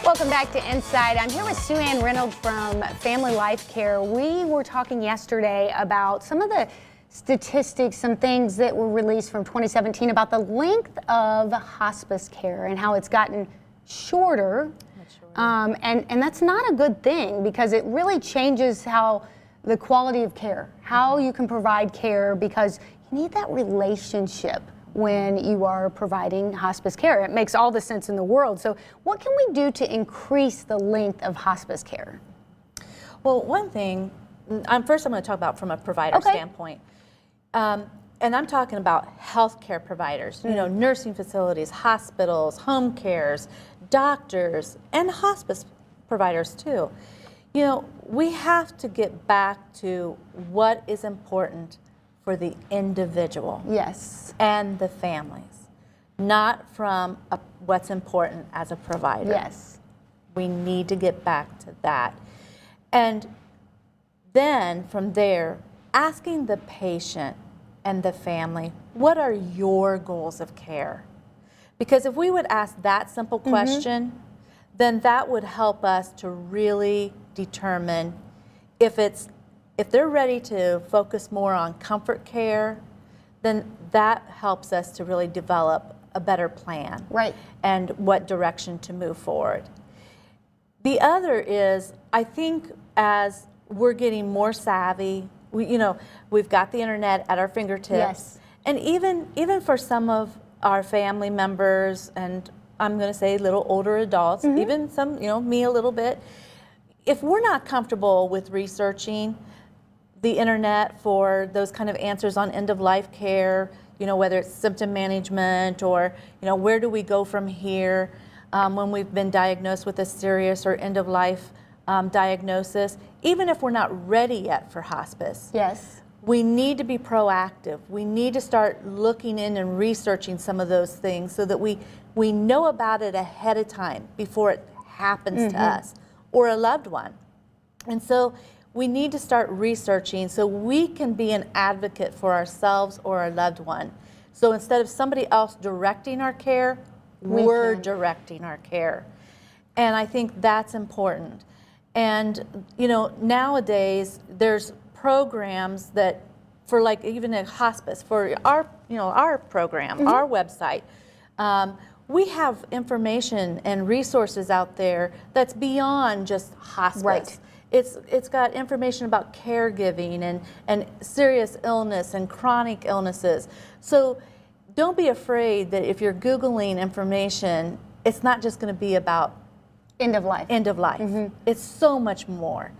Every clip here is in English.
Welcome back to Inside. I'm here with SueAnn Reynolds from Family Life Care. We were talking yesterday about some of the statistics, some things that were released from 2017 about the length of hospice care and how it's gotten shorter. And that's not a good thing, because it really changes how the quality of care, how you can provide care, because you need that relationship when you are providing hospice care. It makes all the sense in the world. So what can we do to increase the length of hospice care? Well, one thing, first I'm going to talk about from a provider standpoint. And I'm talking about healthcare providers, you know, nursing facilities, hospitals, home cares, doctors, and hospice providers too. You know, we have to get back to what is important for the individual. Yes. And the families, not from what's important as a provider. Yes. We need to get back to that. And then from there, asking the patient and the family, what are your goals of care? Because if we would ask that simple question, then that would help us to really determine if they're ready to focus more on comfort care, then that helps us to really develop a better plan. Right. And what direction to move forward. The other is, I think as we're getting more savvy, we've got the internet at our fingertips. Yes. And even for some of our family members, and I'm going to say little older adults, even some, me a little bit, if we're not comfortable with researching the internet for those kind of answers on end-of-life care, whether it's symptom management or, where do we go from here when we've been diagnosed with a serious or end-of-life diagnosis, even if we're not ready yet for hospice. Yes. We need to be proactive. We need to start looking in and researching some of those things so that we know about it ahead of time before it happens to us or a loved one. And so we need to start researching so we can be an advocate for ourselves or our loved one. So instead of somebody else directing our care, we're directing our care. And I think that's important. And nowadays there's programs that, for like even a hospice, for our program, our website, we have information and resources out there that's beyond just hospice. Right. It's got information about caregiving and serious illness and chronic illnesses. So don't be afraid that if you're Googling information, it's not just going to be about end of life. End of life. It's so much more.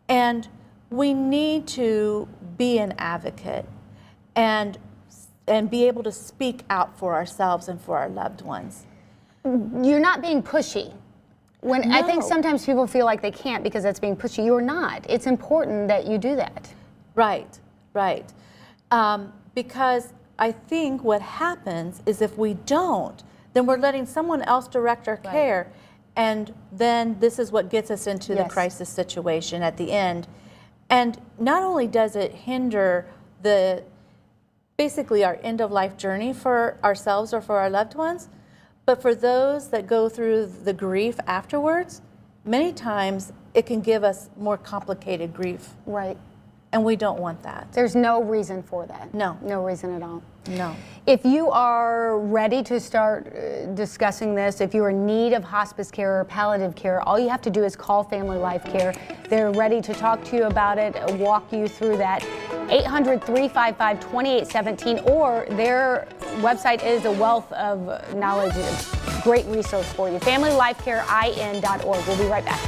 And we need to be an advocate and be able to speak out for ourselves and for our loved ones. You're not being pushy. No. I think sometimes people feel like they can't because that's being pushy. You're not. It's important that you do that. Right, right. Because I think what happens is if we don't, then we're letting someone else direct our care, and then this is what gets us into the crisis situation at the end. And not only does it hinder basically our end-of-life journey for ourselves or for our loved ones, but for those that go through the grief afterwards, many times it can give us more complicated grief. Right. And we don't want that. There's no reason for that. No. No reason at all. No. If you are ready to start discussing this, if you're in need of hospice care or palliative care, all you have to do is call Family Life Care. They're ready to talk to you about it, walk you through that. 800-355-2817, or their website is a wealth of knowledge, great resource for you. FamilyLifeCareIN.org. We'll be right back.